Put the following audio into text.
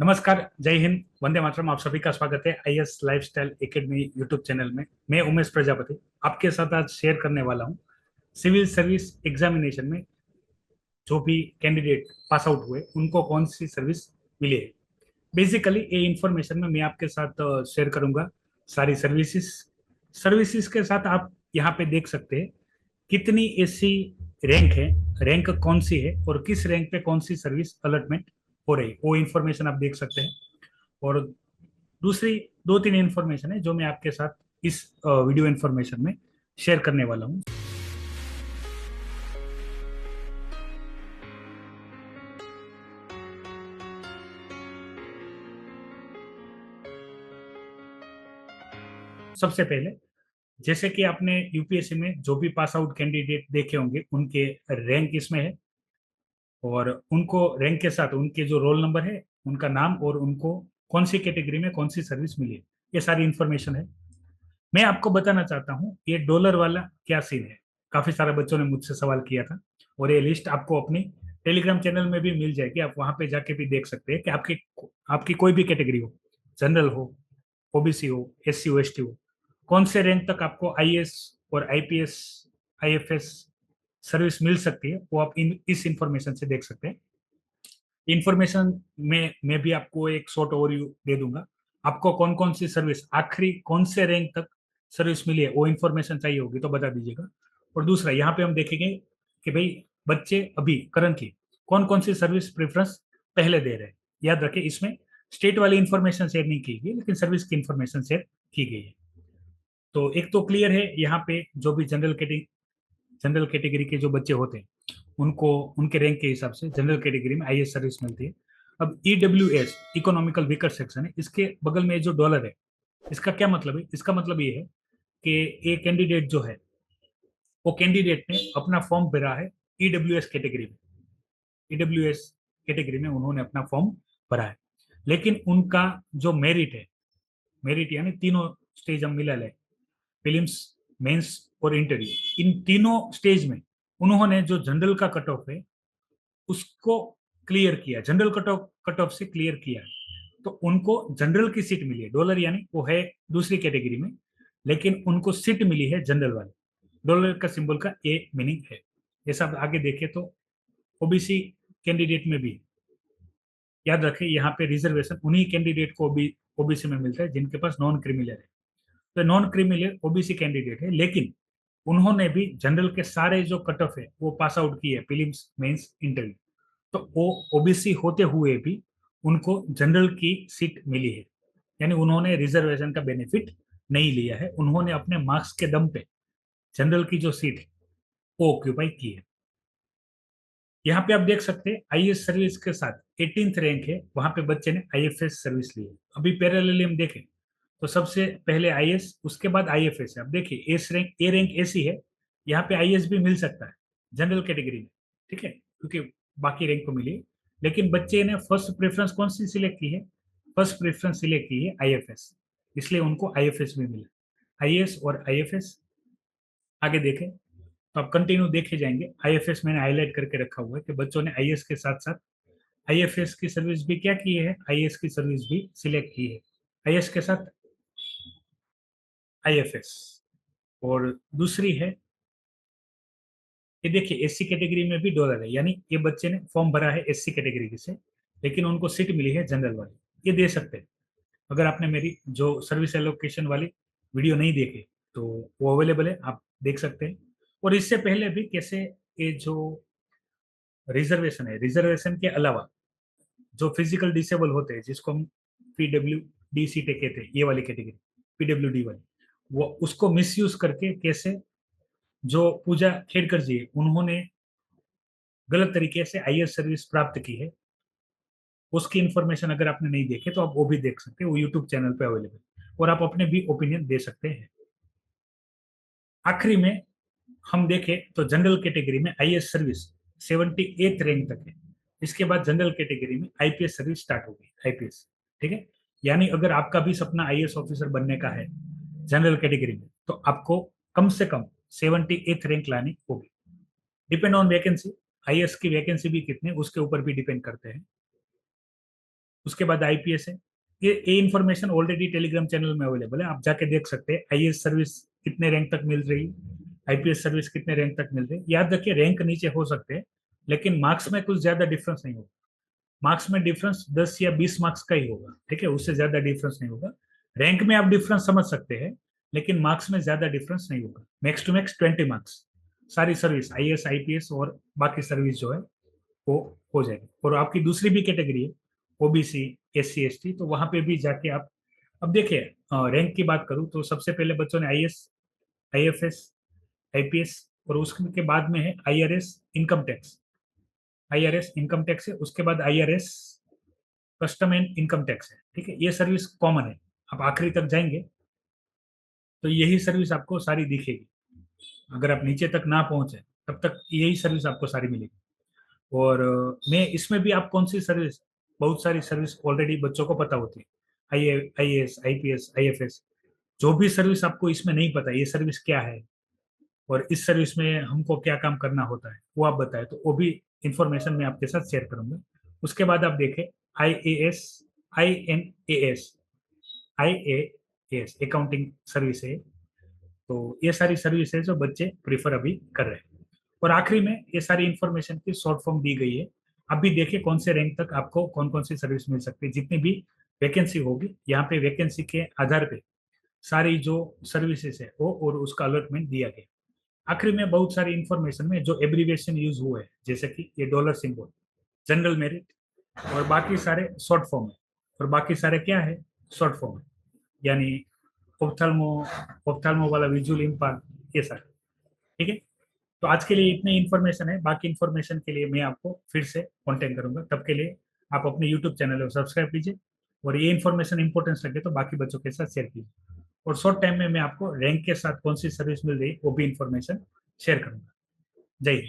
नमस्कार, जय हिंद, वंदे मातरम। आप सभी का स्वागत है IAS lifestyle academy YouTube channel में। मैं उमेश प्रजापति आपके साथ आज शेयर करने वाला हूं सिविल सर्विस एग्जामिनेशन में जो भी कैंडिडेट पास आउट हुए उनको कौन सी सर्विस मिली है। बेसिकली ये इंफॉर्मेशन में मैं आपके साथ शेयर करूंगा सारी सर्विसेज। सर्विसेज के साथ आप यहाँ पे देख सकते हैं कितनी ऐसी रैंक है, रैंक कौन सी है और किस रैंक पे कौन सी सर्विस अलॉटमेंट हो रही है, वो इंफॉर्मेशन आप देख सकते हैं। और दूसरी दो तीन इंफॉर्मेशन है जो मैं आपके साथ इस वीडियो इंफॉर्मेशन में शेयर करने वाला हूँ। सबसे पहले, जैसे कि आपने यूपीएससी में जो भी पास आउट कैंडिडेट देखे होंगे उनके रैंक इसमें है, और उनको रैंक के साथ उनके जो रोल नंबर है, उनका नाम और उनको कौन सी कैटेगरी में कौन सी सर्विस मिली है, ये सारी इंफॉर्मेशन है। मैं आपको बताना चाहता हूँ ये डॉलर वाला क्या सीन है। काफी सारे बच्चों ने मुझसे सवाल किया था, और ये लिस्ट आपको अपनी टेलीग्राम चैनल में भी मिल जाएगी। आप वहां पे जाके भी देख सकते हैं कि आपकी आपकी कोई भी कैटेगरी हो, जनरल हो, ओबीसी हो, एससी हो, एसटी हो, कौन से रैंक तक आपको आईएएस और आईपीएस, आईएफएस सर्विस मिल सकती है, वो आप इस इंफॉर्मेशन से देख सकते हैं। इंफॉर्मेशन में मैं भी आपको एक शॉर्ट ओवरव्यू दे दूंगा। आपको कौन कौन सी सर्विस आखिरी कौन से रैंक तक सर्विस मिली है वो इंफॉर्मेशन चाहिए होगी तो बता दीजिएगा। और दूसरा, यहाँ पे हम देखेंगे कि भाई बच्चे अभी करंटली कौन कौन सी सर्विस प्रेफरेंस पहले दे रहे हैं। याद रखें, इसमें स्टेट वाली इंफॉर्मेशन शेयर नहीं की गई, लेकिन सर्विस की इंफॉर्मेशन शेयर की गई है। तो एक तो क्लियर है, यहाँ पे जो भी जनरल कैटेगरी के जो बच्चे होते हैं उनको उनके रैंक के हिसाब से जनरल कैटेगरी में आईएएस सर्विस मिलती है। अब ईडब्ल्यूएस इकोनॉमिकल वीकर सेक्शन है, इसके बगल में जो डॉलर है, इसका क्या मतलब है? इसका मतलब ये है कि ये कैंडिडेट जो है, वो कैंडिडेट ने अपना फॉर्म भरा है ईडब्ल्यूएस कैटेगरी में। ईडब्ल्यूएस कैटेगरी में उन्होंने अपना फॉर्म भरा है, लेकिन उनका जो मेरिट है, मेरिट यानी तीनों स्टेज हम मिला ले, फिल्म्स, मेंस और इंटरव्यू, इन तीनों स्टेज में उन्होंने जो जनरल का कट ऑफ है उसको क्लियर किया, जनरल कट ऑफ से क्लियर किया, तो उनको जनरल की सीट मिली है। डॉलर यानी वो है दूसरी कैटेगरी में, लेकिन उनको सीट मिली है जनरल वाले। डॉलर का सिंबल का ए मीनिंग है। जैसा आप आगे देखें तो ओबीसी कैंडिडेट में भी याद रखें, यहाँ पे रिजर्वेशन उन्हीं कैंडिडेट को भी ओबीसी में मिलता है जिनके पास नॉन क्रिमिनल है। तो नॉन क्रिमिनल ओबीसी कैंडिडेट है, लेकिन उन्होंने भी जनरल के सारे जो कट ऑफ है वो पास आउट किए, प्रीलिम्स, मेंस, इंटरव्यू। तो वो ओबीसी होते हुए भी उनको जनरल की सीट मिली है, यानी उन्होंने रिजर्वेशन का बेनिफिट नहीं लिया है, उन्होंने अपने मार्क्स के दम पे जनरल की जो सीट है वो ऑक्यूपाई की है। यहाँ पे आप देख सकते हैं आईएएस सर्विस के साथ 18th रैंक है, वहां पे बच्चे ने आईएफएस सर्विस ली है। अभी पैरेलली हम देखें तो सबसे पहले आईएएस, उसके बाद आईएफएस है। अब देखिए एस रैंक, ए रैंक ऐसी है, यहाँ पे आईएएस भी मिल सकता है जनरल कैटेगरी में, ठीक है, क्योंकि बाकी रैंक को मिली। लेकिन बच्चे ने फर्स्ट प्रेफरेंस कौन सी सिलेक्ट की है? फर्स्ट प्रेफरेंस सिलेक्ट की है आईएफएस, इसलिए उनको आईएफएस भी मिला। आईएएस और आईएफएस आगे देखें तो आप कंटिन्यू देखे जाएंगे। आईएफएस मैंने हाईलाइट करके रखा हुआ है कि बच्चों ने आईएएस के साथ साथ आईएफएस की सर्विस भी क्या की है, आईएएस की सर्विस भी सिलेक्ट की है, आईएएस के साथ आईएफएस। और दूसरी है, ये देखिए एससी कैटेगरी में भी डॉलर है, यानी ये बच्चे ने फॉर्म भरा है एससी कैटेगरी से, लेकिन उनको सीट मिली है जनरल वाली। ये दे सकते हैं। अगर आपने मेरी जो सर्विस एलोकेशन वाली वीडियो नहीं देखे तो वो अवेलेबल है, आप देख सकते हैं। और इससे पहले भी कैसे ये जो रिजर्वेशन है, रिजर्वेशन के अलावा जो फिजिकल डिसेबल होते हैं जिसको हम पीडब्ल्यू डी सी टे कहते हैं, ये वाली कैटेगरी पीडब्ल्यू डी वाली, वो उसको मिसयूज करके कैसे जो पूजा खेड़कर जी है, उन्होंने गलत तरीके से आईएएस सर्विस प्राप्त की है, उसकी इन्फॉर्मेशन अगर आपने नहीं देखे तो आप वो भी देख सकते हैं, वो यूट्यूब चैनल पे अवेलेबल, और आप अपने भी ओपिनियन दे सकते हैं। आखिरी में हम देखें तो जनरल कैटेगरी में आईएएस सर्विस 78th रैंक तक है। इसके बाद जनरल कैटेगरी में आईपीएस सर्विस स्टार्ट हो गई, आईपीएस, ठीक है। यानी अगर आपका भी सपना आईएएस ऑफिसर बनने का है जनरल कैटेगरी में, तो आपको कम से कम 78th रैंक लानी होगी। डिपेंड ऑन वैकेंसी, आईएएस की वैकेंसी भी कितने उसके ऊपर भी डिपेंड करते हैं। उसके बाद आईपीएस है। ये इन्फॉर्मेशन ऑलरेडी टेलीग्राम चैनल में अवेलेबल है, आप जाके देख सकते हैं। आईएएस सर्विस कितने रैंक तक मिल रही है, आईपीएस सर्विस कितने रैंक तक मिल रही है। याद रखिए रैंक नीचे हो सकते हैं, लेकिन मार्क्स में कुछ ज्यादा डिफरेंस नहीं होगा। मार्क्स में डिफरेंस 10 या 20 मार्क्स का ही होगा, ठीक है, उससे ज्यादा डिफरेंस नहीं होगा। रैंक में आप डिफरेंस समझ सकते हैं, लेकिन मार्क्स में ज्यादा डिफरेंस नहीं होगा। मैक्स टू मैक्स 20 मार्क्स सारी सर्विस, आईएएस आईपीएस और बाकी सर्विस जो है वो हो जाएगी। और आपकी दूसरी भी कैटेगरी है, ओबीसी, एससी एसटी, तो वहां पे भी जाके आप, अब देखिए रैंक की बात करूं तो सबसे पहले बच्चों ने आईएएस, आईएफएस, आईपीएस, और उसके बाद में है IRS income tax. IRS income tax है, उसके बाद IRS custom and income tax है, ठीक है। ये सर्विस कॉमन है। आप आखिरी तक जाएंगे तो यही सर्विस आपको सारी दिखेगी। अगर आप नीचे तक ना पहुंचे तब तक यही सर्विस आपको सारी मिलेगी। और मैं इसमें भी आप कौन सी सर्विस, बहुत सारी सर्विस ऑलरेडी बच्चों को पता होती है। आई एस, आईपीएस, आईएफएस, जो भी सर्विस आपको इसमें नहीं पता ये सर्विस क्या है और इस सर्विस में हमको क्या काम करना होता है वो आप बताएं, तो वो भी इंफॉर्मेशन मैं आपके साथ शेयर करूंगा। उसके बाद आप देखें I A S, I N A S, I A S accounting service है। तो ये सारी सर्विस है जो बच्चे प्रीफर अभी कर रहे हैं। और आखिरी में ये सारी इंफॉर्मेशन की शॉर्ट फॉर्म दी गई है। अब भी देखिए कौन से रैंक तक आपको कौन कौन सी सर्विस मिल सकती है। जितनी भी वैकेंसी होगी यहाँ पे वैकेंसी के आधार पे सारी जो सर्विसेज है वो और उसका अलॉटमेंट दिया गया। आखिरी में बहुत सारी इंफॉर्मेशन में जो एब्रीविएशन यूज हुए हैं, जैसे कि ये डॉलर सिंबल, जनरल मेरिट, और बाकी सारे शॉर्ट फॉर्म है। और बाकी सारे क्या है, शॉर्ट फॉर्म है, यानी ऑप्थेल्मो, ऑप्थेल्मो वाला विजुअल इम्पैक्ट, ये सारे, ठीक है। तो आज के लिए इतनी इन्फॉर्मेशन है, बाकी इन्फॉर्मेशन के लिए मैं आपको फिर से कांटेक्ट करूंगा। तब के लिए आप अपने यूट्यूब चैनल को सब्सक्राइब कीजिए, और ये इन्फॉर्मेशन इंपॉर्टेंस लगे तो बाकी बच्चों के साथ शेयर कीजिए। और शॉर्ट टाइम में मैं आपको रैंक के साथ कौन सी सर्विस मिल रही है वो भी इन्फॉर्मेशन शेयर करूंगा। जय हिंद।